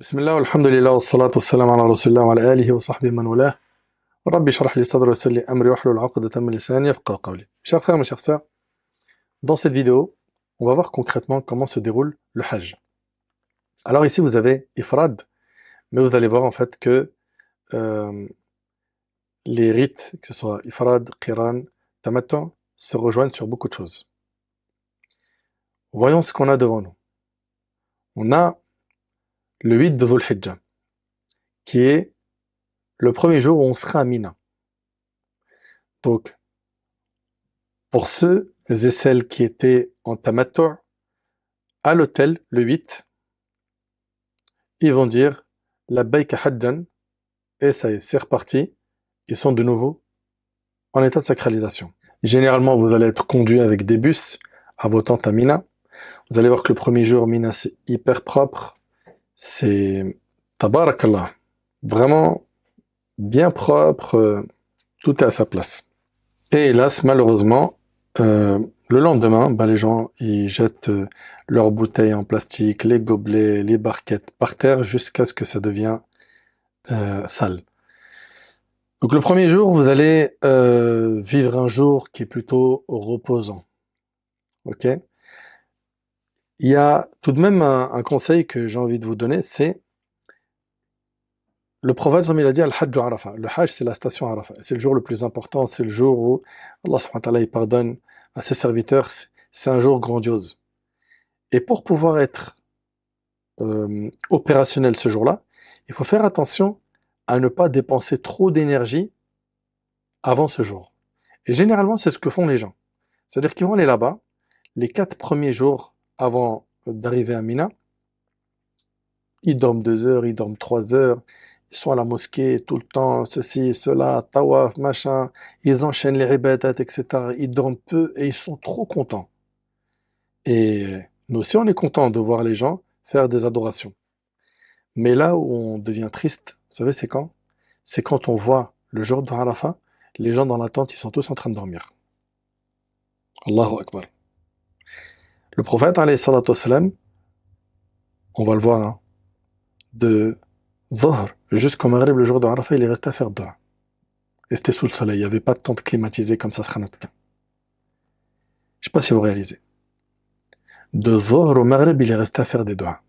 بسم الله والحمد لله والصلاة والسلام على رسول الله وعلى آله وصحبه من والاه. ربي اشرح لي صدري ويسر لي أمري واحلل عقدة من لساني يفقهوا قولي. Chers frères, mes chers sœurs, dans cette vidéo, on va voir concrètement comment se déroule le Hajj. Alors ici vous avez Ifrad, mais vous allez voir en fait que euh, les rites, que ce soit Ifrad, Qiran, Tamattu, se rejoignent sur beaucoup de choses. Voyons ce qu'on a devant nous. On a le 8 de Dhul Hijjah, qui est le premier jour où on sera à Mina. Donc, pour ceux et celles qui étaient en Tamattu, à l'hôtel, le 8, ils vont dire Labbaik Hajjan, et ça y est, c'est reparti. Ils sont de nouveau en état de sacralisation. Généralement, vous allez être conduit avec des bus à vos tentes à Mina. Vous allez voir que le premier jour, Mina, c'est hyper propre. C'est tabarakallah. Vraiment bien propre. Tout est à sa place. Et hélas, malheureusement, le lendemain, les gens ils jettent leurs bouteilles en plastique, les gobelets, les barquettes par terre jusqu'à ce que ça devienne sale. Donc le premier jour, vous allez vivre un jour qui est plutôt reposant. Ok? Il y a tout de même un conseil que j'ai envie de vous donner, c'est le prophète, il a dit Al-Hajj Arafah. Le Hajj, c'est la station Arafah. C'est le jour le plus important, c'est le jour où Allah subhanahu wa ta'ala il pardonne à ses serviteurs. C'est un jour grandiose. Et pour pouvoir être opérationnel ce jour-là, il faut faire attention à ne pas dépenser trop d'énergie avant ce jour. Et généralement, c'est ce que font les gens. C'est-à-dire qu'ils vont aller là-bas, les 4 premiers jours avant d'arriver à Mina, ils dorment 2 heures, ils dorment 3 heures, ils sont à la mosquée tout le temps, ceci, cela, tawaf, machin, ils enchaînent les ibadat, etc. Ils dorment peu et ils sont trop contents. Et nous aussi, on est contents de voir les gens faire des adorations. Mais là où on devient triste, vous savez, c'est quand? C'est quand on voit le jour de Arafat, les gens dans la tente, ils sont tous en train de dormir. Allahu Akbar. Le prophète, alayhi salatu wassalam, on va le voir, hein, de Dhuhr jusqu'au Maghrib, le jour de Arafat, il est resté à faire dua. Et c'était sous le soleil, il n'y avait pas de tente climatisée comme ça sera notre cas. Je ne sais pas si vous réalisez. De Dhuhr au Maghrib, il est resté à faire des duas.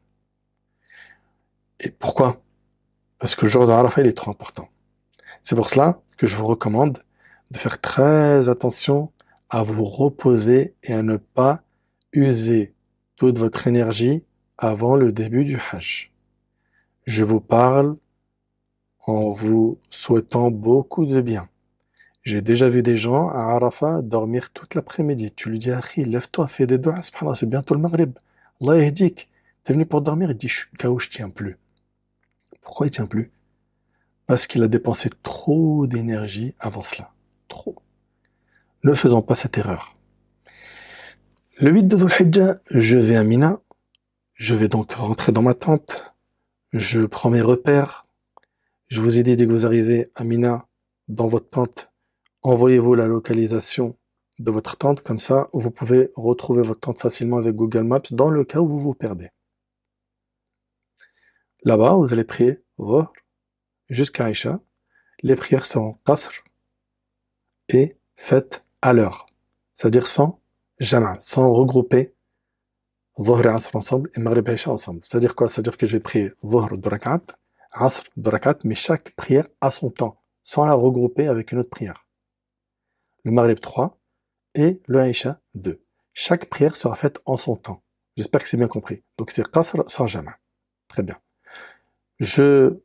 Et pourquoi? Parce que le jour de Arafat, il est trop important. C'est pour cela que je vous recommande de faire très attention à vous reposer et à ne pas user toute votre énergie avant le début du Hajj. Je vous parle en vous souhaitant beaucoup de bien. J'ai déjà vu des gens à Arafat dormir toute l'après-midi. Tu lui dis, Akhi, lève-toi, fais des doigts, subhanallah, c'est bientôt le Maghrib. Allah yahdik. T'es venu pour dormir, il dit, je suis KO, je tiens plus. Pourquoi il tient plus? Parce qu'il a dépensé trop d'énergie avant cela. Trop. Ne faisons pas cette erreur. Le 8 de Dhul Hijjah, je vais à Mina. Je vais donc rentrer dans ma tente. Je prends mes repères. Je vous ai dit, dès que vous arrivez à Mina, dans votre tente, envoyez-vous la localisation de votre tente. Comme ça, vous pouvez retrouver votre tente facilement avec Google Maps dans le cas où vous vous perdez. Là-bas, vous allez prier Dhuhr jusqu'à Aïcha. Les prières seront qasr et faites à l'heure. C'est-à-dire sans jama', sans regrouper Dhuhr et Asr ensemble et Maghrib et Aïcha ensemble. C'est-à-dire quoi? C'est-à-dire que je vais prier Dhuhr de rakat, Asr de rakat, mais chaque prière à son temps, sans la regrouper avec une autre prière. Le Maghrib 3 et le Aïcha 2. Chaque prière sera faite en son temps. J'espère que c'est bien compris. Donc c'est qasr sans jama'. Très bien. Je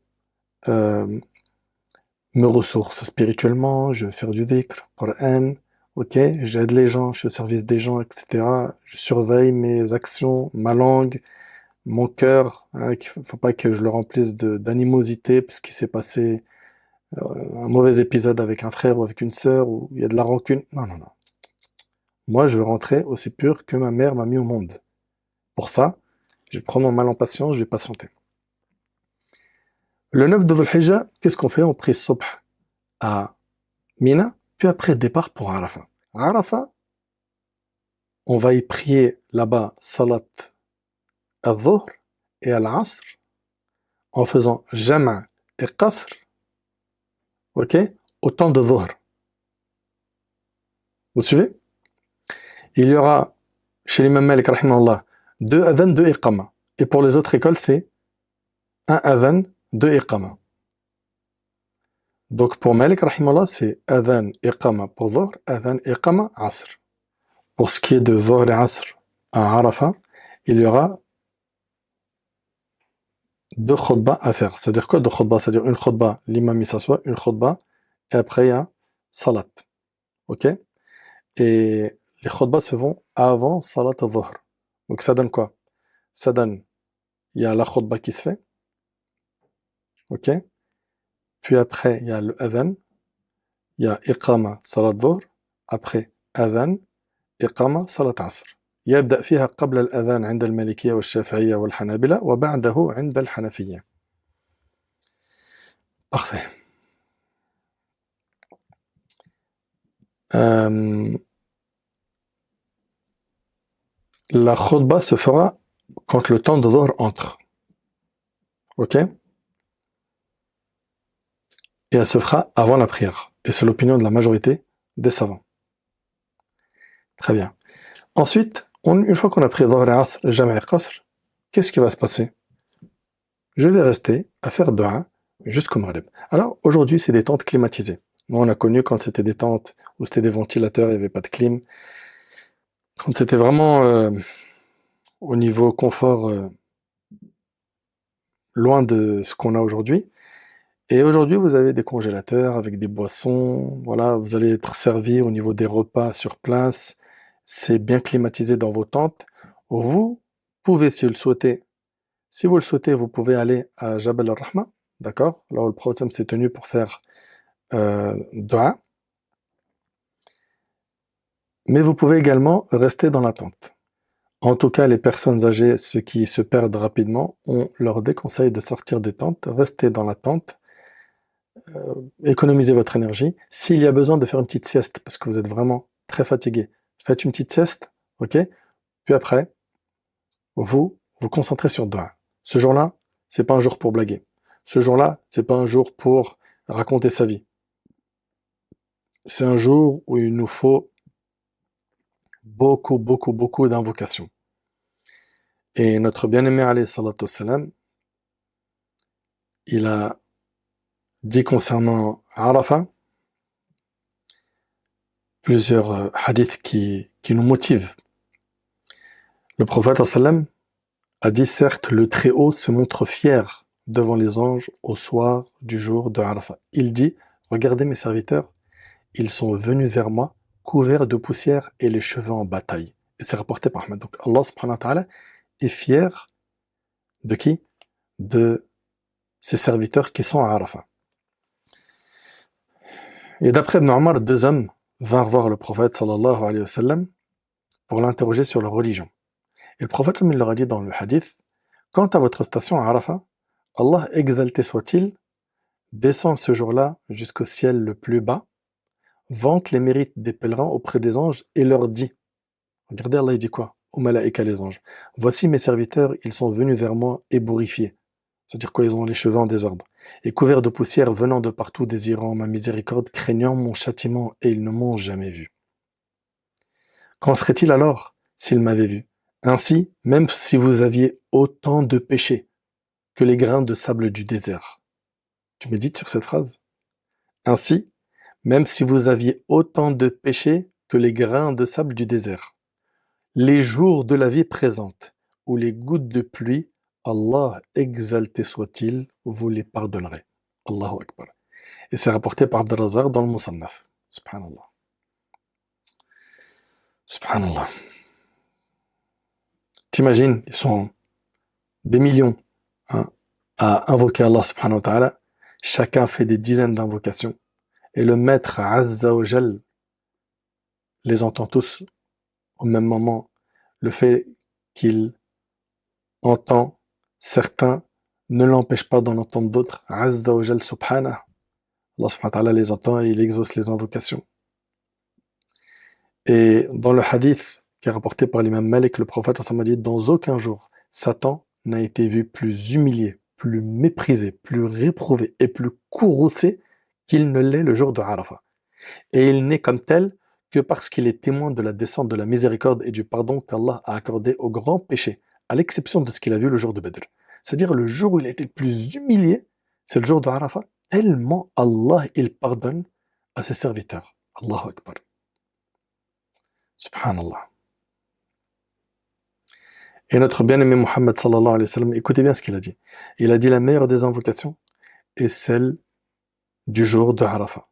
me ressource spirituellement, je vais faire du dhikr, Qur'an, ok, j'aide les gens, je suis au service des gens, etc. Je surveille mes actions, ma langue, mon cœur, hein, il ne faut pas que je le remplisse d'animosité parce qu'il s'est passé un mauvais épisode avec un frère ou avec une sœur où il y a de la rancune. Non, non, non. Moi, je veux rentrer aussi pur que ma mère m'a mis au monde. Pour ça, je vais prendre mon mal en patience, je vais patienter. Le 9 de Dhul Hijjah, qu'est-ce qu'on fait? On prie Subh à Mina, puis après départ pour Arafat. Arafat, on va y prier là-bas Salat al-Dhuhr et al-Asr en faisant jama' et qasr, ok, au temps de dhuhr. Vous suivez? Il y aura, chez l'imam Malik, rahimahullah, 2 adhan, 2 iqama. Et pour les autres écoles, c'est 1 adhan, 2 iqama. Donc pour Malik, rahimahullah, c'est adhan, iqama pour dhuhr, adhan, iqama, asr. Pour ce qui est de dhuhr et asr à Arafat, il y aura 2 khutbas à faire. C'est-à-dire quoi 2 khutbas? C'est-à-dire une khutba, l'imam il s'assoit, une khutba, et après il y a salat. Ok? Et les khutbas se font avant salat al-dhuhr. Donc ça donne quoi? Ça donne, il y a la khutba qui se fait, ok? Puis après, il y a le adhan, il y a iqama salat dhuhr, après adhan, iqama salat asr. يبدأ فيها قبل الأذان عند المالكية والشافعية والحنابلة وبعده عند الحنفية. Parfait. La khutba se fera quand le temps de dhuhr entre. Ok? Et elle se fera avant la prière. Et c'est l'opinion de la majorité des savants. Très bien. Ensuite, une fois qu'on a pris dhuhr et asr, jama' et qasr, qu'est-ce qui va se passer? Je vais rester à faire dua jusqu'au maghrib. Alors, aujourd'hui, c'est des tentes climatisées. Nous, on a connu quand c'était des tentes où c'était des ventilateurs, il n'y avait pas de clim. Quand c'était vraiment au niveau confort loin de ce qu'on a aujourd'hui. Et aujourd'hui, vous avez des congélateurs avec des boissons. Voilà, vous allez être servi au niveau des repas sur place. C'est bien climatisé dans vos tentes. Vous pouvez, si vous le souhaitez, vous pouvez aller à Jabal al-Rahma, d'accord? Là où le prophète s'est tenu pour faire dua. Mais vous pouvez également rester dans la tente. En tout cas, les personnes âgées, ceux qui se perdent rapidement, on leur déconseille de sortir des tentes. Restez dans la tente. Économisez votre énergie. S'il y a besoin de faire une petite sieste, parce que vous êtes vraiment très fatigué, faites une petite sieste, ok? Puis après, vous vous concentrez sur dua. Ce jour-là, c'est pas un jour pour blaguer. Ce jour-là, c'est pas un jour pour raconter sa vie. C'est un jour où il nous faut beaucoup, beaucoup, beaucoup d'invocations. Et notre bien-aimé, alayhi salatu wassalam, il a dit concernant Arafat plusieurs hadiths qui nous motivent. Le prophète sallam a dit certes, le Très-Haut se montre fier devant les anges au soir du jour de Arafat. Il dit, regardez mes serviteurs, ils sont venus vers moi, couverts de poussière et les cheveux en bataille. Et c'est rapporté par Ahmed. Donc Allah subhanahu wa ta'ala est fier de qui? De ses serviteurs qui sont à Arafat. Et d'après Ibn Omar, 2 hommes vinrent voir le prophète sallallahu alayhi wa sallam pour l'interroger sur leur religion. Et le prophète il leur a dit dans le hadith, quant à votre station à Arafat, Allah exalté soit-il, descend ce jour-là jusqu'au ciel le plus bas, vante les mérites des pèlerins auprès des anges et leur dit, regardez Allah il dit quoi? Aux malaïka les anges, voici mes serviteurs, ils sont venus vers moi ébourifiés. C'est-à-dire quoi? Ils ont les cheveux en désordre. Et couverts de poussière venant de partout, désirant ma miséricorde, craignant mon châtiment, et ils ne m'ont jamais vu. Qu'en serait-il alors s'ils m'avaient vu? Ainsi, même si vous aviez autant de péchés que les grains de sable du désert. Tu médites sur cette phrase? Ainsi, même si vous aviez autant de péchés que les grains de sable du désert. Les jours de la vie présente, ou les gouttes de pluie, Allah exalté soit-il, vous les pardonnerez. Allahu Akbar. Et c'est rapporté par Abd-Razzaq dans le Musannaf. Subhanallah. Subhanallah. T'imagines, ils sont des millions hein, à invoquer Allah subhanahu wa ta'ala. Chacun fait des dizaines d'invocations. Et le maître Azza wa Jal les entend tous au même moment. Le fait qu'il entend certains ne l'empêche pas d'en entendre d'autres. Azza wa Jal subhanahu. Allah subhanahu wa ta'ala les entend et il exauce les invocations. Et dans le hadith qui est rapporté par l'imam Malik, le prophète a dit, dans aucun jour, Satan n'a été vu plus humilié plus méprisé, plus réprouvé et plus courroucé qu'il ne l'est le jour de Arafat. Et il n'est comme tel que parce qu'il est témoin de la descente de la miséricorde et du pardon qu'Allah a accordé aux grands péchés, à l'exception de ce qu'il a vu le jour de Badr. C'est-à-dire le jour où il a été le plus humilié, c'est le jour de Arafat, tellement Allah il pardonne à ses serviteurs. Allahu Akbar. Subhanallah. Et notre bien-aimé Muhammad sallallahu alayhi wa sallam, écoutez bien ce qu'il a dit. Il a dit la meilleure des invocations est celle du jour de Arafat.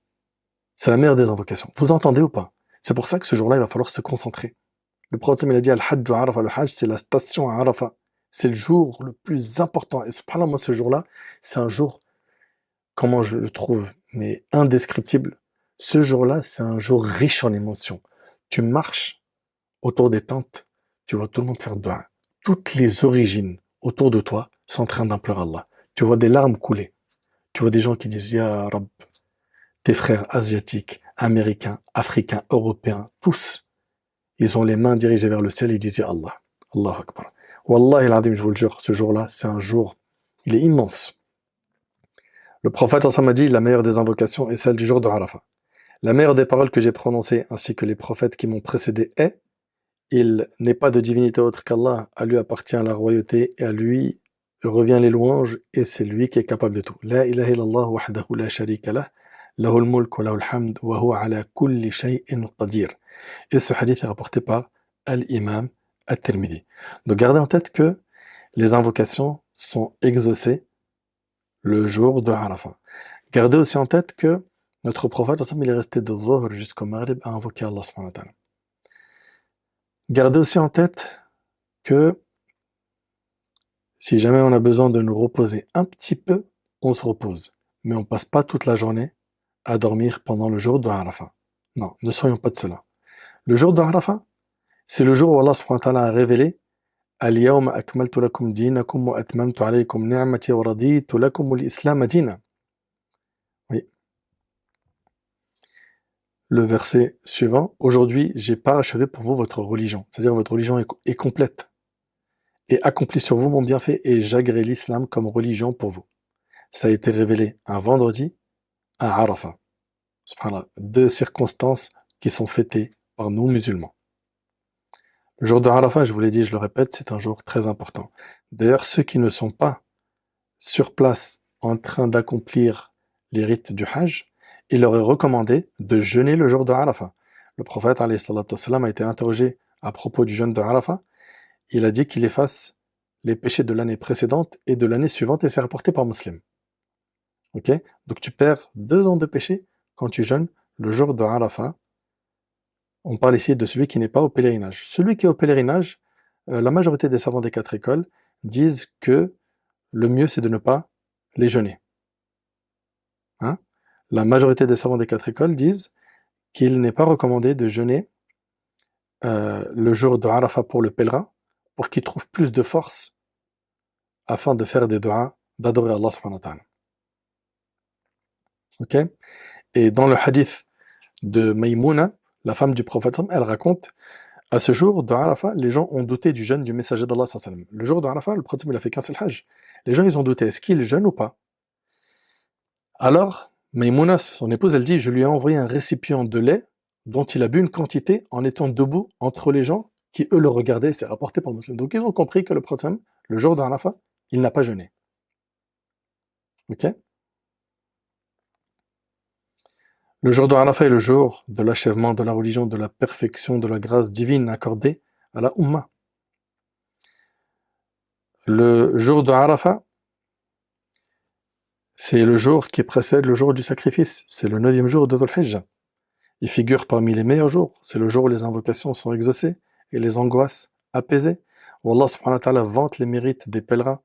C'est la meilleure des invocations. Vous entendez ou pas? C'est pour ça que ce jour-là, il va falloir se concentrer. Le prophète il a dit Al-Hajj Arafat, le Hajj, c'est la station à Arafat. C'est le jour le plus important. Et subhanallah, moi, ce jour-là, c'est un jour, comment je le trouve, mais indescriptible. Ce jour-là, c'est un jour riche en émotions. Tu marches autour des tentes, tu vois tout le monde faire dua. Toutes les origines autour de toi sont en train d'implorer Allah. Tu vois des larmes couler. Tu vois des gens qui disent Ya Rab, tes frères asiatiques, américains, africains, européens, tous, ils ont les mains dirigées vers le ciel et ils disent Ya Allah, Allahu Akbar. Wallahi al-Azim, je vous le jure, ce jour-là, c'est un jour, il est immense. Le prophète ensemble a dit la meilleure des invocations est celle du jour de Arafat. La meilleure des paroles que j'ai prononcées ainsi que les prophètes qui m'ont précédé est il n'est pas de divinité autre qu'Allah, à lui appartient la royauté et à lui revient les louanges et c'est lui qui est capable de tout. La ilaha illallah wahdahu la sharika lah, lahul mulk wa lahul hamd wa huwa ala kulli shay'in qadir. Et ce hadith est rapporté par Al-Imam At-Tirmidhi. Donc gardez en tête que les invocations sont exaucées le jour de Arafat. Gardez aussi en tête que notre prophète, il est resté de Dhuhr jusqu'au Maghrib à invoquer Allah subhanahu wa ta'ala. Gardez aussi en tête que si jamais on a besoin de nous reposer un petit peu, on se repose. Mais on ne passe pas toute la journée à dormir pendant le jour de Arafat. Non, ne soyons pas de cela. Le jour de Arafat, c'est le jour où Allah subhanahu wa ta'ala a révélé Al-yawma akmaltu lakum dinakum wa atmamtu alaykum ni'mati wa raditu lakum al-islam dina. Oui. Le verset suivant, aujourd'hui, j'ai parachevé pour vous votre religion. C'est-à-dire votre religion est complète. Et accompli sur vous mon bienfait et j'agrée l'islam comme religion pour vous. Ça a été révélé un vendredi à Arafat. Subhanallah, deux circonstances qui sont fêtées par nous musulmans. Le jour de Arafat, je vous l'ai dit, je le répète, c'est un jour très important. D'ailleurs, ceux qui ne sont pas sur place en train d'accomplir les rites du Hajj, il leur est recommandé de jeûner le jour de Arafat. Le prophète alayhi salatu wassalam, a été interrogé à propos du jeûne de Arafat. Il a dit qu'il efface les péchés de l'année précédente et de l'année suivante et c'est rapporté par Muslim. Ok? Donc tu perds 2 ans de péché quand tu jeûnes le jour de Arafat. On parle ici de celui qui n'est pas au pèlerinage. Celui qui est au pèlerinage, la majorité des savants des 4 écoles disent que le mieux c'est de ne pas les jeûner. Hein? La majorité des savants des 4 écoles disent qu'il n'est pas recommandé de jeûner le jour de Arafat pour le pèlerin, pour qu'il trouve plus de force afin de faire des du'as, d'adorer Allah subhanahu wa ta'ala. Ok? Et dans le hadith de Maïmouna, la femme du prophète, elle raconte à ce jour de Arafat, les gens ont douté du jeûne du messager d'Allah sallallahu alayhi wa sallam. Le jour de Arafat, le prophète il a fait qu'un seul hajj. Les gens ils ont douté, est-ce qu'il jeûne ou pas? Alors, Maïmouna, son épouse, elle dit, je lui ai envoyé un récipient de lait dont il a bu une quantité en étant debout entre les gens qui eux le regardaient, c'est rapporté par Muslim. Donc ils ont compris que le prophète, le jour d'Arafat, il n'a pas jeûné. Ok? Le jour de Arafat est le jour de l'achèvement de la religion, de la perfection, de la grâce divine accordée à la Ummah. Le jour de Arafat, c'est le jour qui précède le jour du sacrifice. C'est le 9e jour de Dhul Hijjah. Il figure parmi les meilleurs jours. C'est le jour où les invocations sont exaucées et les angoisses apaisées. Où Allah subhanahu wa ta'ala vante les mérites des pèlerins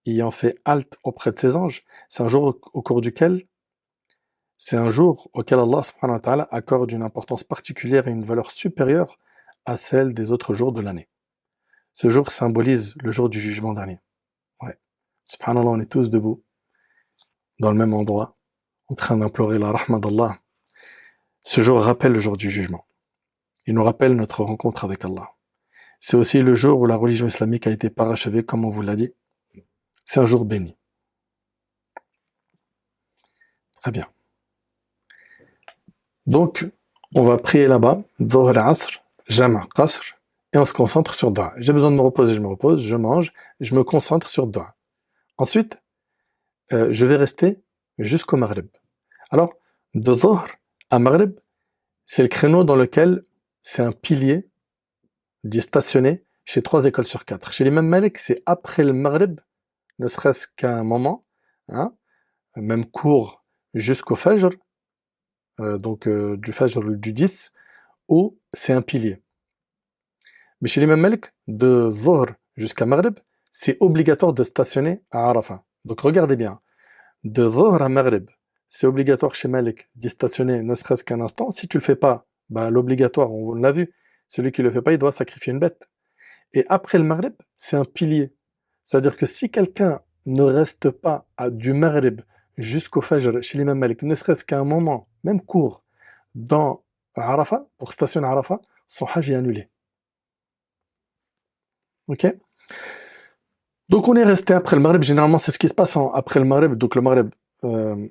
ayant fait halte auprès de ses anges. C'est un jour au cours duquel Allah subhanahu wa ta'ala accorde une importance particulière et une valeur supérieure à celle des autres jours de l'année. Ce jour symbolise le jour du jugement dernier. Ouais. Subhanallah, on est tous debout, dans le même endroit, en train d'implorer la rahma d'Allah. Ce jour rappelle le jour du jugement. Il nous rappelle notre rencontre avec Allah. C'est aussi le jour où la religion islamique a été parachevée, comme on vous l'a dit. C'est un jour béni. Très bien. Donc, on va prier là-bas, Dhuhr, Asr, Jama', Qasr, et on se concentre sur Dua. J'ai besoin de me reposer, je me repose, je mange, je me concentre sur Dua. Ensuite, je vais rester jusqu'au Maghrib. Alors, de Dhuhr à Maghrib, c'est le créneau dans lequel c'est un pilier dit stationné chez 3 écoles sur 4. Chez l'imam Malik, c'est après le Maghrib, ne serait-ce qu'un moment, hein, même court jusqu'au Fajr, du Fajr du 10, où c'est un pilier. Mais chez l'imam Malik, de Dhuhr jusqu'à Maghrib, c'est obligatoire de stationner à Arafat. Donc regardez bien, de Dhuhr à Maghrib, c'est obligatoire chez Malik d'y stationner ne serait-ce qu'un instant. Si tu le fais pas, bah, l'obligatoire, on l'a vu, celui qui le fait pas, il doit sacrifier une bête. Et après le Maghrib, c'est un pilier. C'est-à-dire que si quelqu'un ne reste pas du Maghrib jusqu'au Fajr chez l'imam Malik, ne serait-ce qu'un moment, même court, dans Arafat, pour stationner à Arafat, son hajj est annulé. Ok? Donc on est resté après le Maghrib. Généralement, c'est ce qui se passe après le Maghrib. Donc le Maghrib, euh,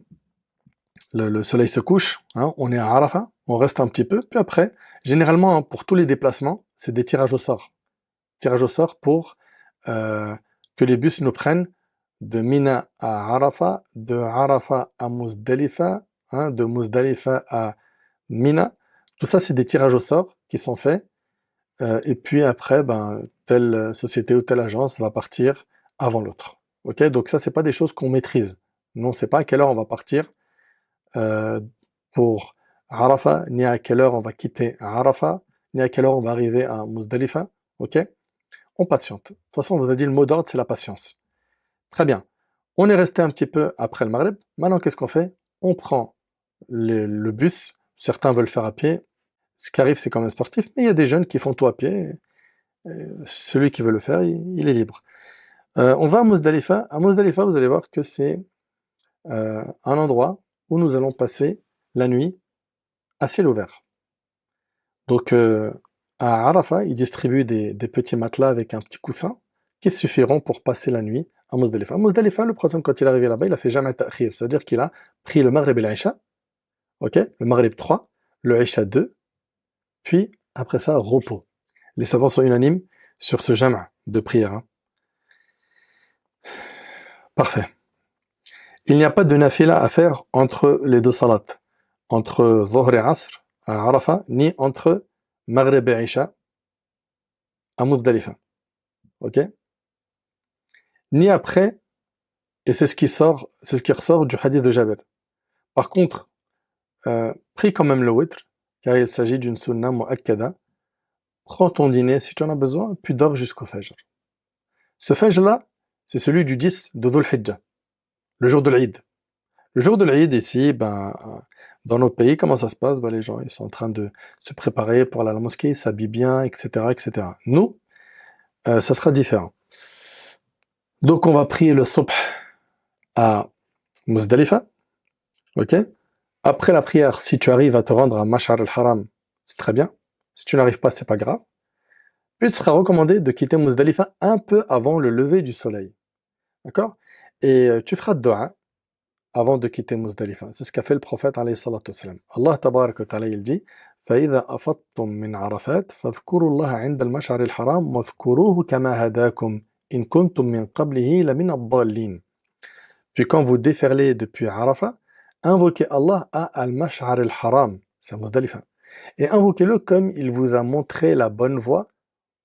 le soleil se couche, hein, on est à Arafat, on reste un petit peu. Puis après, généralement, hein, pour tous les déplacements, c'est des tirages au sort. Tirage au sort pour que les bus nous prennent de Mina à Arafat, de Arafat à Muzdalifa, hein, de Muzdalifa à Mina. Tout ça, c'est des tirages au sort qui sont faits. Et puis après, ben, telle société ou telle agence va partir avant l'autre. Ok, donc ça, c'est pas des choses qu'on maîtrise. Nous, on ne sait pas à quelle heure on va partir euh, pour Arafat, ni à quelle heure on va quitter Arafat, ni à quelle heure on va arriver à Muzdalifa. Ok, on patiente. De toute façon, on vous a dit le mot d'ordre, c'est la patience. Très bien. On est resté un petit peu après le Maghreb. Maintenant, qu'est-ce qu'on fait? On prend le bus. Certains veulent faire à pied. Ce qui arrive, c'est quand même sportif, mais il y a des jeunes qui font tout à pied. Celui qui veut le faire, il est libre. On va à Muzdalifa. À Muzdalifa, vous allez voir que c'est un endroit où nous allons passer la nuit à ciel ouvert. Donc, à Arafat, ils distribuent des petits matelas avec un petit coussin qui suffiront pour passer la nuit à Muzdalifa. À Muzdalifa, le prophète, quand il est arrivé là-bas, il a fait jamais ta'khir, c'est-à-dire qu'il a pris le Maghrib et l'Aïcha, ok, le Maghrib 3, le Aïcha 2, puis après ça, repos. Les savants sont unanimes sur ce jama' de prière. Hein. Parfait. Il n'y a pas de nafila à faire entre les deux salats, entre Dhuhr et Asr à Arafat, ni entre Maghrib et Aïcha à Muzdalifa. Ok? Ni après, et c'est ce qui ressort du hadith de Jabir. Par contre, prie quand même le witr, car il s'agit d'une sunna mu'akkada. Prends ton dîner si tu en as besoin, puis dors jusqu'au Fajr. Ce Fajr-là, c'est celui du 10 de Dhul Hijjah, le jour de l'Eid. Le jour de l'Eid, ici, ben, dans nos pays, comment ça se passe? Ben, les gens ils sont en train de se préparer pour aller à la mosquée, ils s'habillent bien, etc., etc. Nous, ça sera différent. Donc, on va prier le subh à Muzdalifa, ok? Après la prière, si tu arrives à te rendre à Mash'ar al-Haram, c'est très bien. Si tu n'arrives pas, c'est pas grave. Puis il sera recommandé de quitter Muzdalifa un peu avant le lever du soleil. D'accord? Et tu feras de dua avant de quitter Muzdalifa. C'est ce qu'a fait le prophète alayhi salatu wassalam. Allah tabarak wa ta'ala il dit فَإِذَا أَفَضْتُم مِّنْ عَرَفَاتٍ فاذكروا الله عند المشعر الحرام واذكروه كما هداكم إن كنتم من قبله لمن الضالين. Puis quand vous déferlez depuis Arafat, invoquez Allah à Al-Mash'ar al-Haram, c'est à Muzdalifa, et invoquez-le comme il vous a montré la bonne voie,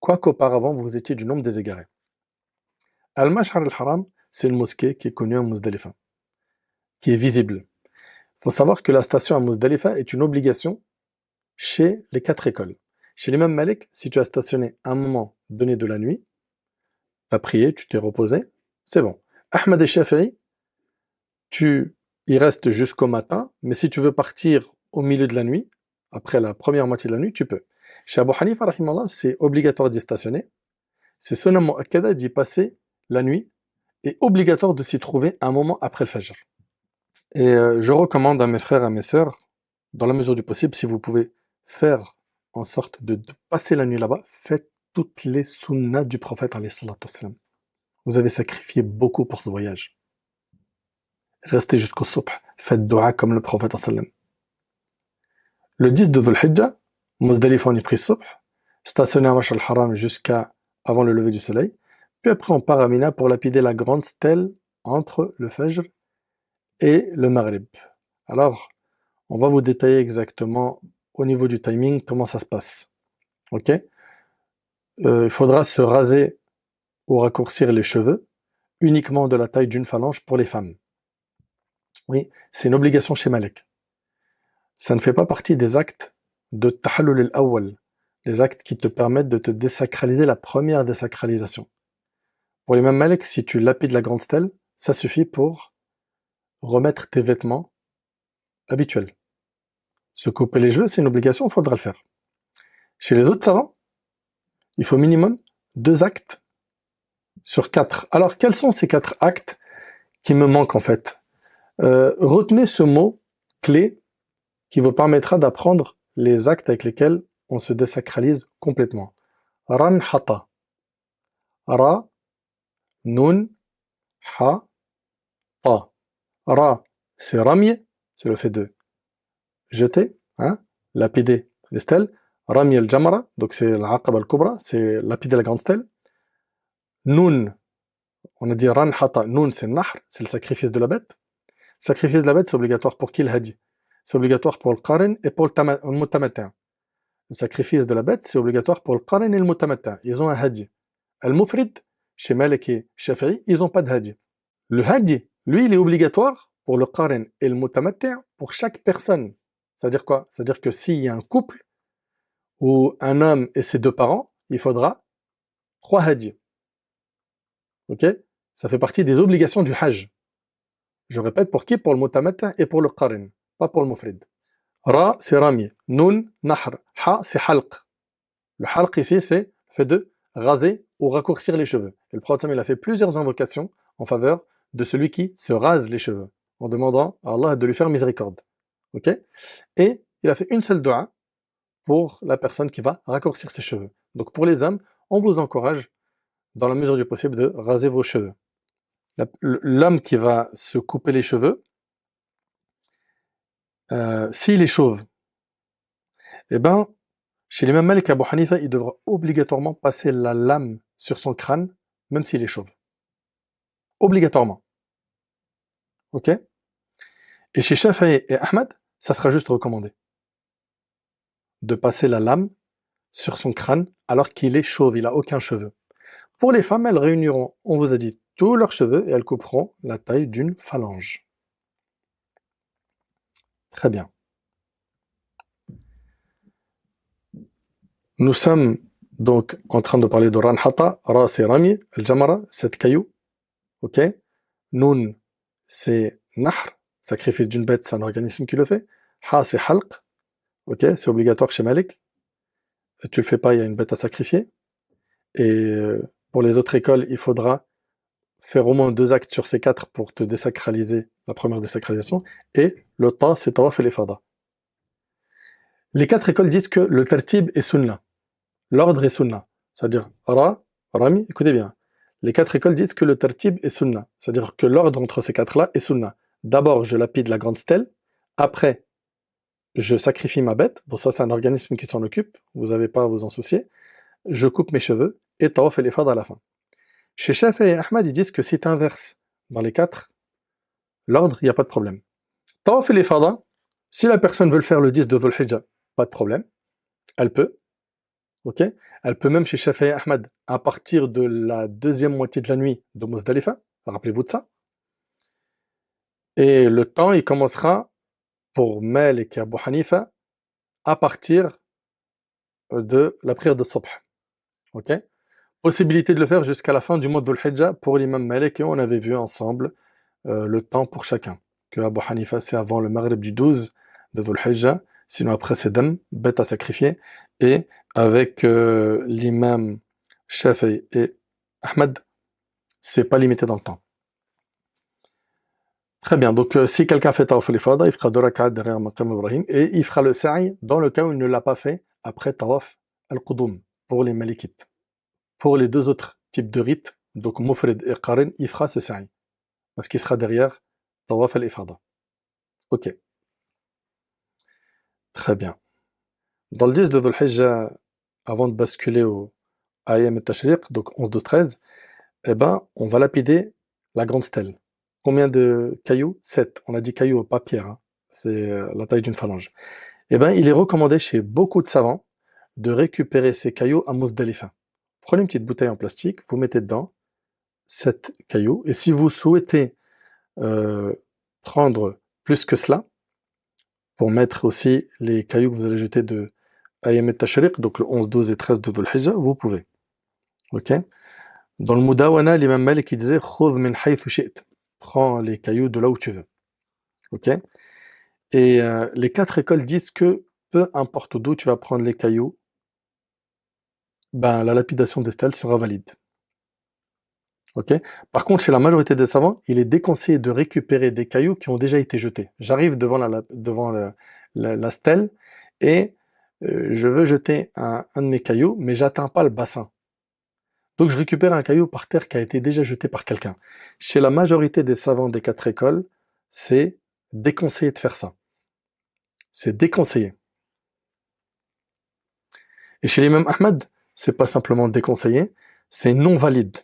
quoiqu'auparavant vous étiez du nombre des égarés. Al-Mash'ar al-Haram, c'est une mosquée qui est connue à Muzdalifa, qui est visible. Il faut savoir que la station à Muzdalifa est une obligation chez les 4 écoles. Chez l'imam Malik, si tu as stationné à un moment donné de la nuit, tu as prié, tu t'es reposé, c'est bon. Ahmad et Shafi'i, il reste jusqu'au matin, mais si tu veux partir au milieu de la nuit, après la première moitié de la nuit, tu peux. Chez Abu Hanifa, rahimallah, c'est obligatoire d'y stationner. C'est sunnah mu'akkada d'y passer la nuit et obligatoire de s'y trouver un moment après le Fajr. Et je recommande à mes frères et à mes sœurs, dans la mesure du possible, si vous pouvez faire en sorte de passer la nuit là-bas, faites toutes les sunnas du prophète alayhi salatu wassalam. Vous avez sacrifié beaucoup pour ce voyage. restez jusqu'au subh, faites dua comme le prophète sallam. Le 10 de Dhul Hijjah, Muzdalifa on y prie subh, stationné à Mash'ar al-Haram jusqu'à avant le lever du soleil, puis après on part à Mina pour lapider la grande stèle entre le Fajr et le Maghrib. Alors, on va vous détailler exactement au niveau du timing comment ça se passe. Ok? Il faudra se raser ou raccourcir les cheveux uniquement de la taille d'une phalange pour les femmes. Oui, c'est une obligation chez Malek. Ça ne fait pas partie des actes de Tahallul al-Awwal, les actes qui te permettent de te désacraliser la première désacralisation. Pour l'imam Malek, si tu lapides la grande stèle, ça suffit pour remettre tes vêtements habituels. Se couper les cheveux, c'est une obligation, il faudra le faire. Chez les autres savants, il faut minimum 2 actes sur 4. Alors, quels sont ces 4 actes qui me manquent en fait? Retenez ce mot clé qui vous permettra d'apprendre les actes avec lesquels on se désacralise complètement. Ranhata. Ra, nun, ha, ta. Ra, c'est rami, c'est le fait de jeter, hein, lapider les stèles. Rami al-jamara, donc c'est l'aqaba al-kubra, c'est lapider la grande stèle. Nun, on a dit ranhata, nun c'est nahr, c'est le sacrifice de la bête. Sacrifice de la bête, c'est obligatoire pour qui le hadi? C'est obligatoire pour le qarin et pour le mutamatin. Le sacrifice de la bête, c'est obligatoire pour le qarin et le mutamatin. Ils ont un hadi. Al-mufrid, chez Malik et Shafi'i, ils n'ont pas de hadi. Le hadi, lui, il est obligatoire pour le qarin et le mutamatin pour chaque personne. C'est-à-dire quoi? C'est-à-dire que s'il y a un couple ou un homme et ses 2 parents, il faudra 3 hadis. Ok? Ça fait partie des obligations du hajj. Je répète, pour qui? Pour le mutamatin et pour le qarin, pas pour le mufrid. Ra, c'est rami. Nun, nahr. Ha, c'est halq. Le halq ici, c'est le fait de raser ou raccourcir les cheveux. Et le prophète il a fait plusieurs invocations en faveur de celui qui se rase les cheveux, en demandant à Allah de lui faire miséricorde. Ok? Et il a fait une seule dua pour la personne qui va raccourcir ses cheveux. Donc pour les hommes, on vous encourage, dans la mesure du possible, de raser vos cheveux. L'homme qui va se couper les cheveux, s'il est chauve, eh ben, chez l'imam Malik et Abu Hanifa, il devra obligatoirement passer la lame sur son crâne, même s'il est chauve. Obligatoirement. Ok? Et chez Shafi'i et Ahmad, ça sera juste recommandé. De passer la lame sur son crâne alors qu'il est chauve, il n'a aucun cheveu. Pour les femmes, elles réuniront, on vous a dit, tous leurs cheveux et elles couperont la taille d'une phalange. Très bien. Nous sommes donc en train de parler de Ranhata, Ra c'est Rami, Al-Jamara, 7 cailloux. Ok? Nun c'est Nahr, sacrifice d'une bête, c'est un organisme qui le fait. Ha c'est Halq, ok? C'est obligatoire chez Malik. Tu le fais pas, il y a une bête à sacrifier. Et pour les autres écoles, il faudra faire au moins 2 actes sur ces 4 pour te désacraliser, la première désacralisation. Et le temps, c'est Tawaf et les Fada. Les 4 écoles disent que le tartib est sunna. L'ordre est sunna. C'est-à-dire Ra, Rami, écoutez bien. Les 4 écoles disent que le tartib est sunna. C'est-à-dire que l'ordre entre ces 4-là est sunna. D'abord, je lapide la grande stèle. Après, je sacrifie ma bête. Bon, ça, c'est un organisme qui s'en occupe. Vous n'avez pas à vous en soucier. Je coupe mes cheveux et Tawaf et les Fada à la fin. Chez Shafi'i et Ahmad, ils disent que si tu inverses dans les 4, l'ordre, il n'y a pas de problème. Tawaf et les Fada, si la personne veut le faire le 10 de Dhul Hijjah, pas de problème. Elle peut. Ok? Elle peut même chez Shafi'i et Ahmad, à partir de la deuxième moitié de la nuit de Muzdalifa. Rappelez-vous de ça. Et le temps, il commencera pour Malik et Abu Hanifa à partir de la prière de Subh. Ok? Possibilité de le faire jusqu'à la fin du mois de Dhul Hijjah pour l'imam Malik, et on avait vu ensemble le temps pour chacun. Que Abu Hanifa, c'est avant le Maghrib du 12 de Dhul Hijjah, sinon après c'est dam, bête à sacrifier, et avec l'imam Shafi'i et Ahmad, c'est pas limité dans le temps. Très bien, donc si quelqu'un fait Tawaf al-Ifada, il fera 2 rak'at derrière Maqam Ibrahim, et il fera le sa'i dans le cas où il ne l'a pas fait après Tawaf al-Qudum, pour les Malikites. Pour les 2 autres types de rites, donc Mufrid et Qarin, il fera ce sa'i, parce qu'il sera derrière Tawaf al-Ifada. Ok, très bien. Dans le 10 de Dhul Hijjah, avant de basculer au Ayam al-Tashriq, donc 11, 12, 13, eh ben, on va lapider la grande stèle. Combien de cailloux? 7. On a dit cailloux, pas pierre, hein. C'est la taille d'une phalange. Eh ben, il est recommandé chez beaucoup de savants de récupérer ces cailloux à Muzdalifa. Prenez une petite bouteille en plastique, vous mettez dedans 7 cailloux, et si vous souhaitez euh, prendre plus que cela, pour mettre aussi les cailloux que vous allez jeter de Ayam al-Tashriq, donc le 11, 12 et 13 de Dhul Hijjah, vous pouvez. Ok? Dans le Mudawana, l'imam Malik il disait Khudh min haythu shi'ta. Prends les cailloux de là où tu veux. Ok? Et les 4 écoles disent que peu importe d'où tu vas prendre les cailloux, ben, la lapidation des stèles sera valide. Ok? Par contre, chez la majorité des savants, il est déconseillé de récupérer des cailloux qui ont déjà été jetés. J'arrive devant la stèle et je veux jeter un de mes cailloux, mais j'atteins pas le bassin. Donc je récupère un caillou par terre qui a été déjà jeté par quelqu'un. Chez la majorité des savants des 4 écoles, c'est déconseillé de faire ça. C'est déconseillé. Et chez l'imam Ahmad, c'est pas simplement déconseillé, c'est non valide.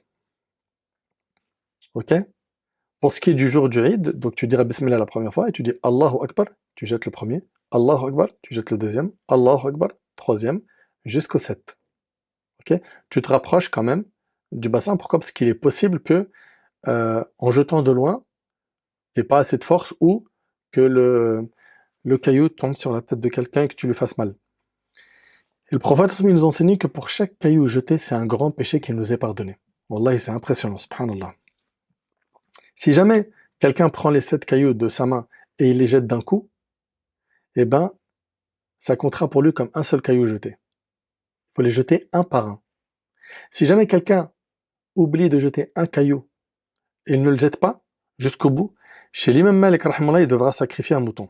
Ok? Pour ce qui est du jour du Eid, donc tu diras Bismillah la première fois et tu dis Allahu Akbar, tu jettes le premier, Allahu Akbar, tu jettes le deuxième, Allahu Akbar, troisième, jusqu'au 7. Ok? Tu te rapproches quand même du bassin. Pourquoi? Parce qu'il est possible que, en jetant de loin, tu n'aies pas assez de force ou que le caillou tombe sur la tête de quelqu'un et que tu lui fasses mal. Et le prophète il nous enseigne que pour chaque caillou jeté, c'est un grand péché qui nous est pardonné. Wallahi, c'est impressionnant, subhanallah. Si jamais quelqu'un prend les 7 cailloux de sa main et il les jette d'un coup, eh ben, ça comptera pour lui comme un seul caillou jeté. Il faut les jeter un par un. Si jamais quelqu'un oublie de jeter un caillou et il ne le jette pas jusqu'au bout, chez l'imam Malik, rahimahullah, il devra sacrifier un mouton.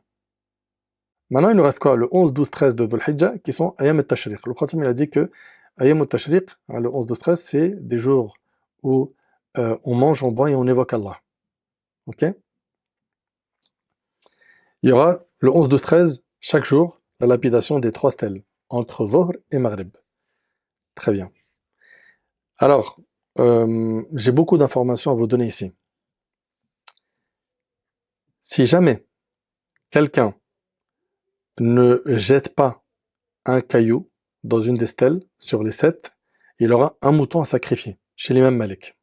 Maintenant, il nous reste quoi? Le 11, 12, 13 de Dhul Hijjah qui sont Ayam al-Tashriq. Le Khatim il a dit que Ayam al-Tashriq, hein, le 11, 12, 13, c'est des jours où on mange, on boit et on évoque Allah. Ok? Il y aura le 11, 12, 13, chaque jour, la lapidation des 3 stèles, entre Dhuhr et Maghrib. Très bien. Alors, j'ai beaucoup d'informations à vous donner ici. Si jamais quelqu'un ne jette pas un caillou dans une des stèles sur les 7, il aura un mouton à sacrifier, chez l'imam Malik.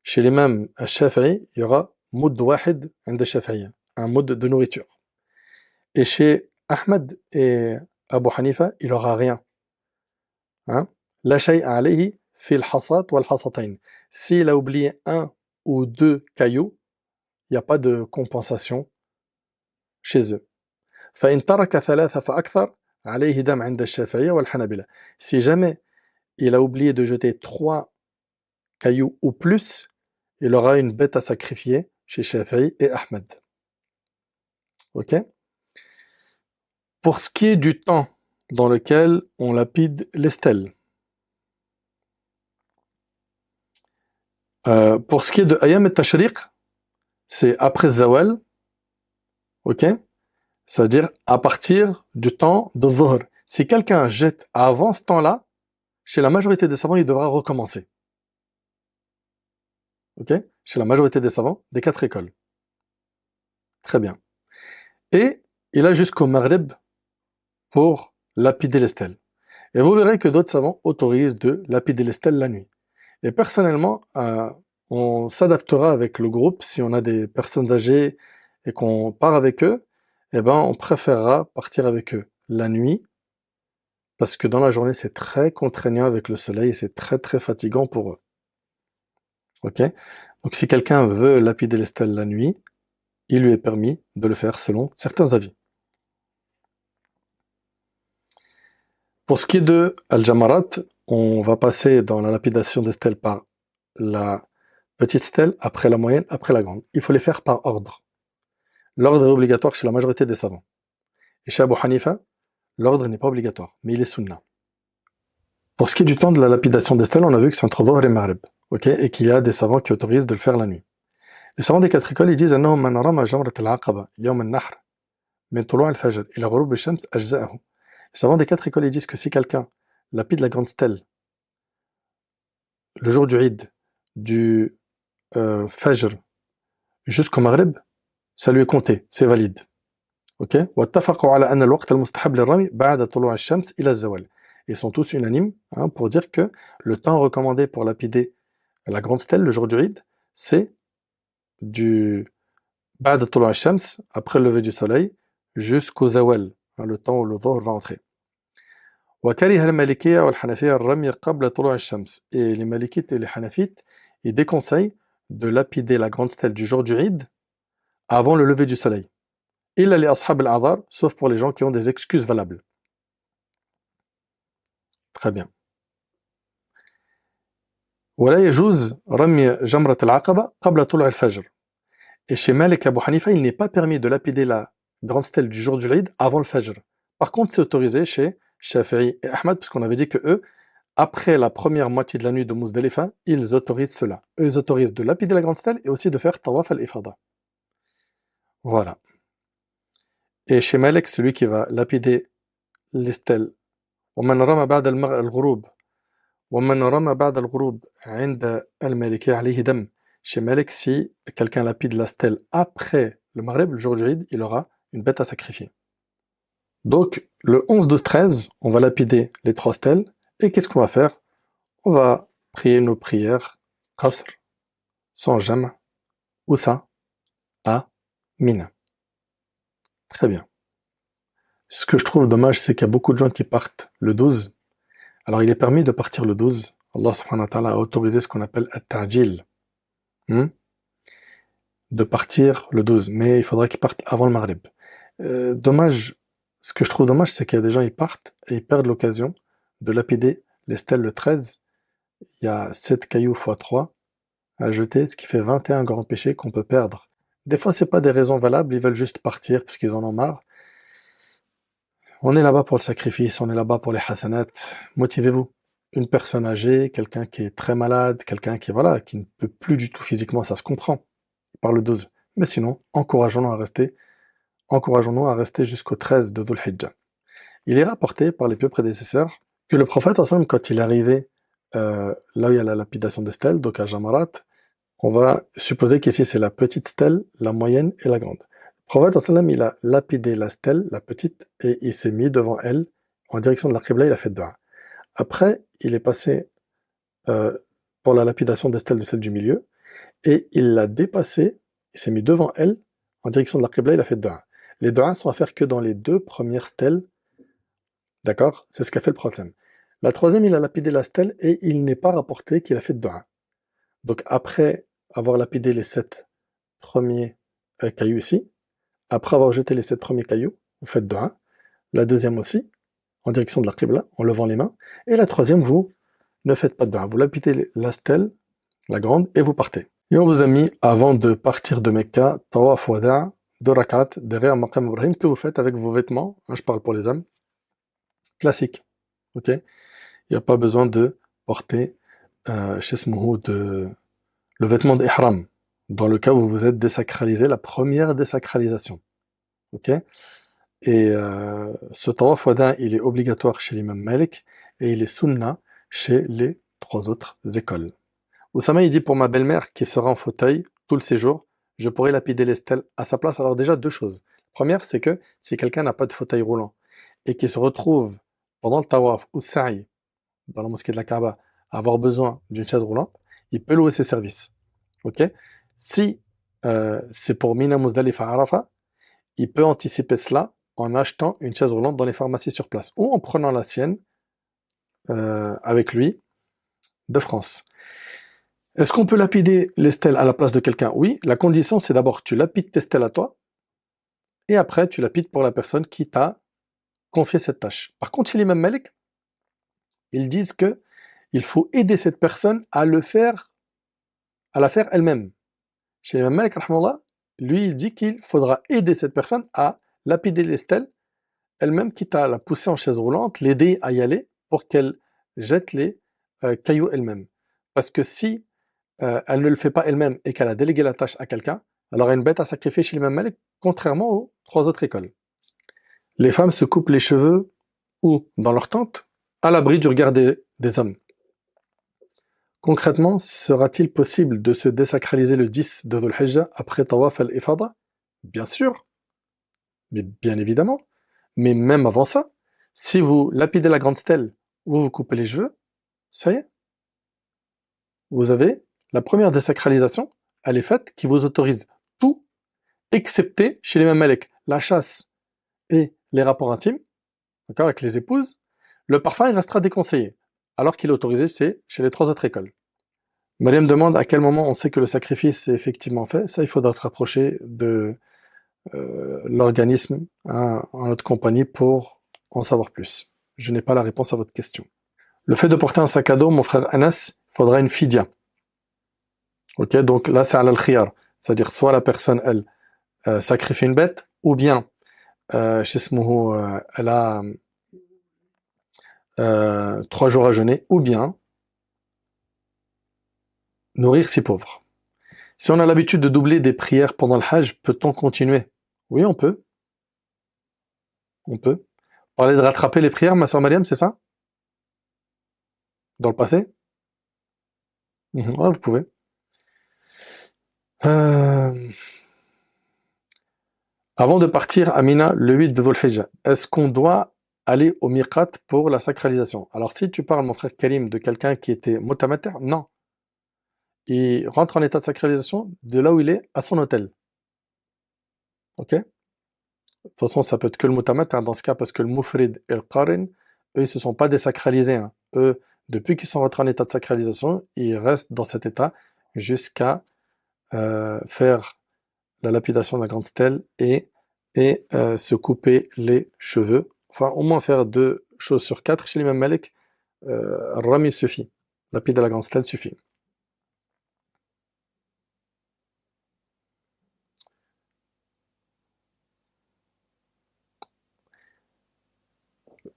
Chez l'imam Shafi'i, il y aura moud wahid عند الشافعية, un moud de nourriture. Et chez Ahmad et Abu Hanifa, il n'aura rien. Hein? La shay'a alayhi fi al-hasat wal hasatayn. S'il a oublié un ou 2 cailloux, il n'y a pas de compensation chez eux. فإن ترك 3 فأكثر عليه دم عند الشافعية والحنابلة. Si jamais il a oublié de jeter 3 cailloux ou plus, il aura une bête à sacrifier chez Shafi'i et Ahmed. Ok? Pour ce qui est du temps dans lequel on lapide les stèles, pour ce qui est de Ayam al-Tashriq, c'est après Zawal, ok? C'est-à-dire à partir du temps de Dhuhr. Si quelqu'un jette avant ce temps-là, chez la majorité des savants, il devra recommencer. Ok? Chez la majorité des savants, des 4 écoles. Très bien. Et il a jusqu'au Maghrib pour lapider les stèles. Et vous verrez que d'autres savants autorisent de lapider les stèles la nuit. Et personnellement, on s'adaptera avec le groupe. Si on a des personnes âgées et qu'on part avec eux, eh ben, on préférera partir avec eux la nuit, parce que dans la journée, c'est très contraignant avec le soleil et c'est très très fatigant pour eux. Ok? Donc si quelqu'un veut lapider les stèles la nuit, il lui est permis de le faire selon certains avis. Pour ce qui est de Al-Jamarat, on va passer dans la lapidation des stèles par la petite stèle, après la moyenne, après la grande. Il faut les faire par ordre. L'ordre est obligatoire chez la majorité des savants. Et chez Abu Hanifa, l'ordre n'est pas obligatoire, mais il est sunna. Pour ce qui est du temps de la lapidation des stèles, on a vu que c'est entre Dhuhr et Maghrib, ok, et qu'il y a des savants qui autorisent de le faire la nuit. Les savants des quatre écoles, ils disent أنه من رمى جمرة العقبة يوم النحر من طلوع الفجر إلى غروب الشمس أجزأه. Les savants des quatre écoles, ils disent que si quelqu'un lapide la grande stèle le jour du Eid, du Fajr jusqu'au Maghreb, ça lui est compté, c'est valide. Ok? واتفقوا على أن الوقت المستحب للرمي بعد طلوع الشمس إلى الزوال. Ils sont tous unanimes pour dire que le temps recommandé pour lapider la grande stèle le jour du Eid, c'est du بعد طلوع الشمس, après le lever du soleil, jusqu'au zawal, le temps où le dhuhr va entrer. وكره المالكية والحنفية الرمي قبل طلوع الشمس. Et les malikites et les hanafites, ils déconseillent de lapider la grande stèle du jour du Eid avant le lever du soleil. إلا لأصحاب الأعذار, sauf pour les gens qui ont des excuses valables. Très bien. ولا يجوز رمي جمرة العقبة قبل طلوع الفجر. Et chez Malik et Abu Hanifa, il n'est pas permis de lapider la grande stèle du jour du Eid avant le Fajr. Par contre, c'est autorisé chez Shafi'i et Ahmad, puisqu'on avait dit que eux, après la première moitié de la nuit de Muzdalifa, ils autorisent cela. Eux, ils autorisent de lapider la grande stèle et aussi de faire Tawaf al-Ifada. Voilà. Et chez Malik, celui qui va lapider les stèles, ومن رمى بعد الغروب ومن رمى بعد الغروب عند المالكية عليه دم. Chez Malik, si quelqu'un lapide la stèle après le Maghreb, le jour du Eid, il aura une bête à sacrifier. Donc, le 11, 12, 13, on va lapider les trois stèles. Et qu'est-ce qu'on va faire? On va prier nos prières, qasr, sans jam, où ça? À Mina. Très bien. Ce que je trouve dommage, c'est qu'il y a beaucoup de gens qui partent le 12. Alors, il est permis de partir le 12. Allah subhanahu wa ta'ala a autorisé ce qu'on appelle at-ta'jil. De partir le 12, mais il faudrait qu'ils partent avant le Maghreb. Dommage, ce que je trouve dommage, c'est qu'il y a des gens, ils partent et ils perdent l'occasion de lapider les stèles le 13. Il y a 7 cailloux x 3 à jeter, ce qui fait 21 grands péchés qu'on peut perdre. Des fois, c'est pas des raisons valables, ils veulent juste partir parce qu'ils en ont marre. On est là-bas pour le sacrifice, on est là-bas pour les hasanat. Motivez-vous. Une personne âgée, quelqu'un qui est très malade, quelqu'un qui, voilà, qui ne peut plus du tout physiquement, ça se comprend. Par le 12. Mais sinon, encourageons-nous à rester jusqu'au 13 de Dhul Hijjah. Il est rapporté par les pieux prédécesseurs que le prophète, quand il est arrivé là où il y a la lapidation des stèles, donc à Jamarat, on va supposer qu'ici c'est la petite stèle, la moyenne et la grande. Le prophète, il a lapidé la stèle, la petite, et il s'est mis devant elle, en direction de la Qibla, il a fait dua. Après, il est passé pour la lapidation des stèles de celle du milieu, et il l'a dépassée, il s'est mis devant elle, en direction de la Qibla, il a fait dua. Les duas sont à faire que dans les deux premières stèles, d'accord? C'est ce qu'a fait le prophète. La troisième, il a lapidé la stèle, et il n'est pas rapporté qu'il a fait dua. Donc après avoir lapidé les 7 premiers cailloux ici, après avoir jeté les 7 premiers cailloux, vous faites dua. La deuxième aussi, en direction de la Qibla, en levant les mains. Et la troisième, vous ne faites pas de dua. Vous lapidez la stèle, la grande, et vous partez. Et on vous a mis, avant de partir de Mecca, Tawaf Wada', 2 rakat, derrière Maqam Ibrahim, que vous faites avec vos vêtements, je parle pour les hommes, classiques. Ok? Il n'y a pas besoin de porter chez Smouhou le vêtement d'Ihram, dans le cas où vous êtes désacralisé, la première désacralisation. Ok? Et ce Tawaf Wada', il est obligatoire chez l'imam Malik, et il est sunna chez les 3 autres écoles. Oussama, il dit pour ma belle-mère qui sera en fauteuil tout le séjour, je pourrais lapider les stèles à sa place. Alors déjà, 2 choses. Première, c'est que si quelqu'un n'a pas de fauteuil roulant et qui se retrouve pendant le tawaf ou sa'i dans la mosquée de la Kaaba à avoir besoin d'une chaise roulante, il peut louer ses services. Ok? Si c'est pour Mina Muzdalifa Arafa, il peut anticiper cela en achetant une chaise roulante dans les pharmacies sur place ou en prenant la sienne avec lui de France. Est-ce qu'on peut lapider les stèles à la place de quelqu'un? Oui, la condition c'est d'abord tu lapides tes stèles à toi, et après tu lapides pour la personne qui t'a confié cette tâche. Par contre, chez l'imam Malik, ils disent que il faut aider cette personne à la faire elle-même. Chez l'imam Malik, lui, il dit qu'il faudra aider cette personne à lapider les stèles elle-même, quitte à la pousser en chaise roulante, l'aider à y aller pour qu'elle jette les cailloux elle-même. Parce que si elle ne le fait pas elle-même et qu'elle a délégué la tâche à quelqu'un, elle aura une bête à sacrifier chez l'imam Malik, contrairement aux trois autres écoles. Les femmes se coupent les cheveux ou dans leur tente, à l'abri du regard des hommes. Concrètement, sera-t-il possible de se désacraliser le 10 de Dhul Hijjah après Tawaf al-Ifada? Bien sûr, mais bien évidemment. Mais même avant ça, si vous lapidez la grande stèle ou vous coupez les cheveux, ça y est, vous avez la première désacralisation, elle est faite, qui vous autorise tout, excepté chez les Mamalek, la chasse et les rapports intimes, d'accord, avec les épouses. Le parfum, il restera déconseillé, alors qu'il est autorisé chez les trois autres écoles. Mariam demande à quel moment on sait que le sacrifice est effectivement fait. Ça, il faudra se rapprocher de l'organisme en notre compagnie pour en savoir plus. Je n'ai pas la réponse à votre question. Le fait de porter un sac à dos, mon frère Anas, il faudra une fidya. Ok, donc là, c'est al-khiyar. C'est-à-dire, soit la personne, elle, sacrifie une bête, ou bien, elle a 3 jours à jeûner, ou bien nourrir ses pauvres. Si on a l'habitude de doubler des prières pendant le Hajj, peut-on continuer? Oui, on peut. On peut. Parler de rattraper les prières, ma soeur Mariam, c'est ça? Dans le passé? Ouais, vous pouvez. Avant de partir à Mina le 8 de Dhul Hijjah, est-ce qu'on doit aller au miqat pour la sacralisation? Alors si tu parles, mon frère Karim, de quelqu'un qui était mutamatter, non. Il rentre en état de sacralisation de là où il est à son hôtel. Ok? De toute façon, ça peut être que le mutamatter dans ce cas, parce que le mufrid et le qarin, eux, ils se sont pas désacralisés, hein. Eux, depuis qu'ils sont rentrés en état de sacralisation, ils restent dans cet état jusqu'à faire la lapidation de la grande stèle et se couper les cheveux. Enfin, au moins faire 2 choses sur 4. Chez l'imam Malik, Rami suffit. Lapider la grande stèle suffit.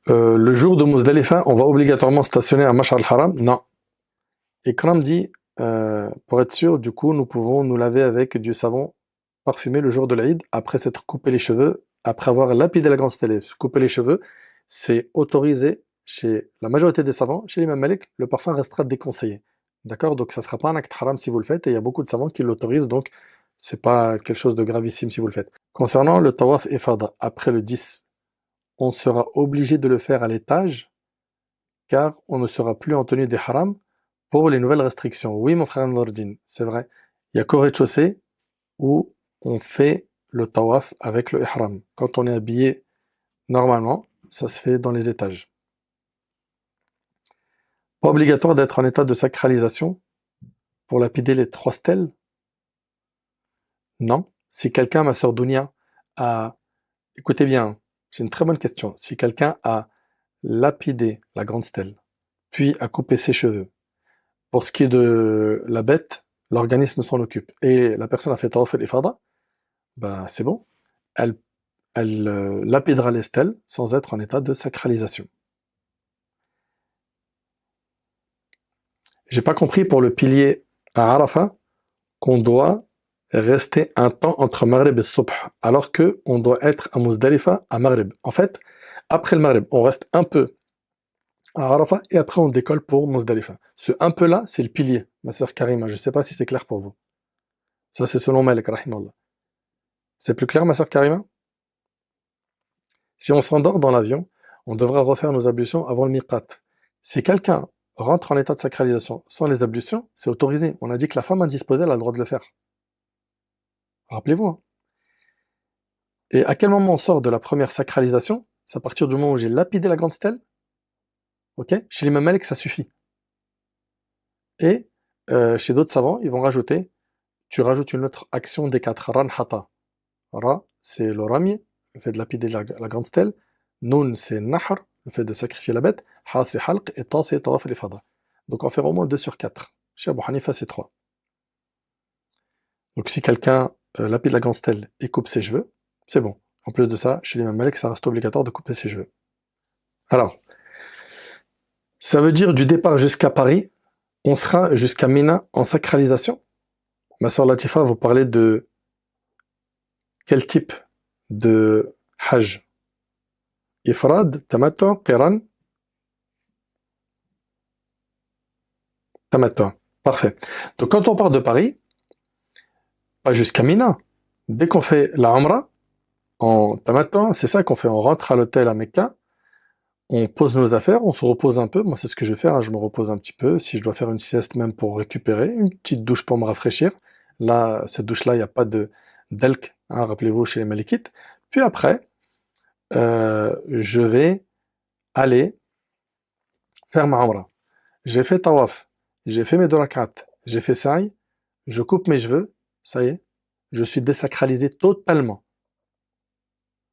Le jour de Muzdalifa, on va obligatoirement stationner à Mash'ar al-Haram? Non. Ikram dit, pour être sûr, du coup, nous pouvons nous laver avec du savon parfumé le jour de l'Aïd, après s'être coupé les cheveux, après avoir lapidé la grande stèle et se couper les cheveux, c'est autorisé chez la majorité des savants. Chez l'imam Malik, le parfum restera déconseillé. D'accord? Donc ça ne sera pas un acte haram si vous le faites, et il y a beaucoup de savants qui l'autorisent, donc c'est pas quelque chose de gravissime si vous le faites. Concernant le tawaf ifada, après le 10, on sera obligé de le faire à l'étage, car on ne sera plus en tenue des haram pour les nouvelles restrictions. Oui, mon frère Nordin, c'est vrai. Il y a qu'au rez-de-chaussée où on fait le tawaf avec le ihram. Quand on est habillé normalement, ça se fait dans les étages. Pas obligatoire d'être en état de sacralisation pour lapider les 3 stèles? Non. Si quelqu'un, ma sœur Dounia, a... Écoutez bien, c'est une très bonne question. Si quelqu'un a lapidé la grande stèle, puis a coupé ses cheveux, pour ce qui est de la bête, l'organisme s'en occupe. Et la personne a fait tawaf al-ifada, bah c'est bon. Elle lapidera les stèles sans être en état de sacralisation. J'ai pas compris pour le pilier à Arafat qu'on doit rester un temps entre Maghrib et Subh, alors qu'on doit être à Muzdalifa à Maghrib. En fait, après le Maghrib, on reste un peu à Arafat et après on décolle pour Muzdalifa. Ce un peu là, c'est le pilier, ma sœur Karima. Je ne sais pas si c'est clair pour vous. Ça, c'est selon Malik, rahimallah. C'est plus clair, ma sœur Karima? Si on s'endort dans l'avion, on devra refaire nos ablutions avant le miqat. Si quelqu'un rentre en état de sacralisation sans les ablutions, c'est autorisé. On a dit que la femme indisposée elle a le droit de le faire. Rappelez-vous, hein. Et à quel moment on sort de la première sacralisation? C'est à partir du moment où j'ai lapidé la grande stèle. Ok? Chez l'imam Malik, ça suffit. Et chez d'autres savants, ils vont rajouter, tu rajoutes une autre action des 4. Ranhata. Ra, c'est le rami, le fait de lapider la grande stèle. Nun, c'est nahr, le fait de sacrifier la bête. Ha, c'est halq. Et ta, c'est tawaf al-ifada. Donc on fait au moins 2 sur 4. Chez Abu Hanifa, c'est 3. Donc si quelqu'un lapide la grande stèle et coupe ses cheveux, c'est bon. En plus de ça, chez l'imam Malik, ça reste obligatoire de couper ses cheveux. Alors, ça veut dire du départ jusqu'à Paris, On sera jusqu'à Mina en sacralisation. Ma sœur Latifa, vous parlez de quel type de Hajj? Ifrad, Tamattu, Qiran, Tamattu. Parfait. Donc quand on part de Paris, pas jusqu'à Mina. Dès qu'on fait la Umrah, en Tamattu, c'est ça qu'on fait. On rentre à l'hôtel à Mecca, on pose nos affaires, on se repose un peu. Moi, c'est ce que je vais faire, hein, je me repose un petit peu. Si je dois faire une sieste même pour récupérer, une petite douche pour me rafraîchir. Là, cette douche-là, il n'y a pas de d'elk, hein, rappelez-vous, chez les Malikites. Puis après, je vais aller faire ma Umrah. J'ai fait tawaf, j'ai fait mes 2 rak'at, j'ai fait sa'i, je coupe mes cheveux, ça y est, je suis désacralisé totalement.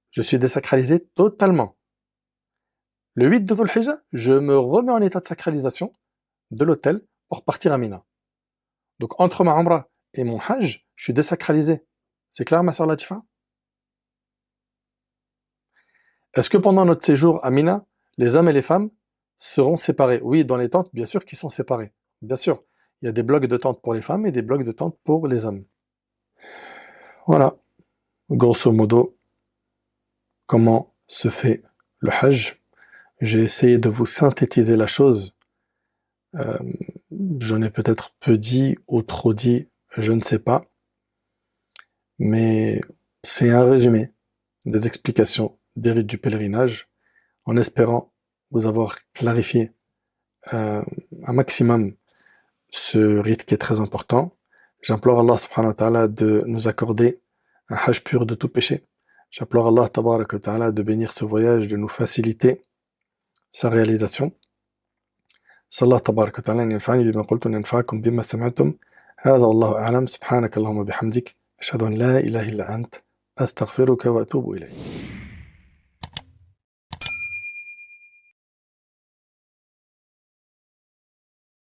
Je suis désacralisé totalement. Le 8 de Dhul Hijjah, je me remets en état de sacralisation de l'hôtel pour partir à Mina. Donc entre ma Umrah et mon Hajj, je suis désacralisé. C'est clair, ma sœur Latifa? Est-ce que pendant notre séjour à Mina, les hommes et les femmes seront séparés? Oui, dans les tentes, bien sûr qu'ils sont séparés. Bien sûr. Il y a des blocs de tentes pour les femmes et des blocs de tentes pour les hommes. Voilà, grosso modo, comment se fait le Hajj. J'ai essayé de vous synthétiser la chose. Euh, J'en ai peut-être peu dit ou trop dit, je ne sais pas. Mais c'est un résumé des explications des rites du pèlerinage, en espérant vous avoir clarifié un maximum ce rite qui est très important. J'implore Allah subhanahu wa ta'ala de nous accorder un hajj pur de tout péché. J'implore Allah tabarak wa ta'ala de bénir ce voyage, de nous faciliter sa réalisation. صلى الله تبارك وتعالى أن ينفعني بما قلت وأن ينفعكم بما سمعتم. هذا والله أعلم. سبحانك اللهم وبحمدك أشهد أن لا إله إلا أنت أستغفرك وأتوب إليك.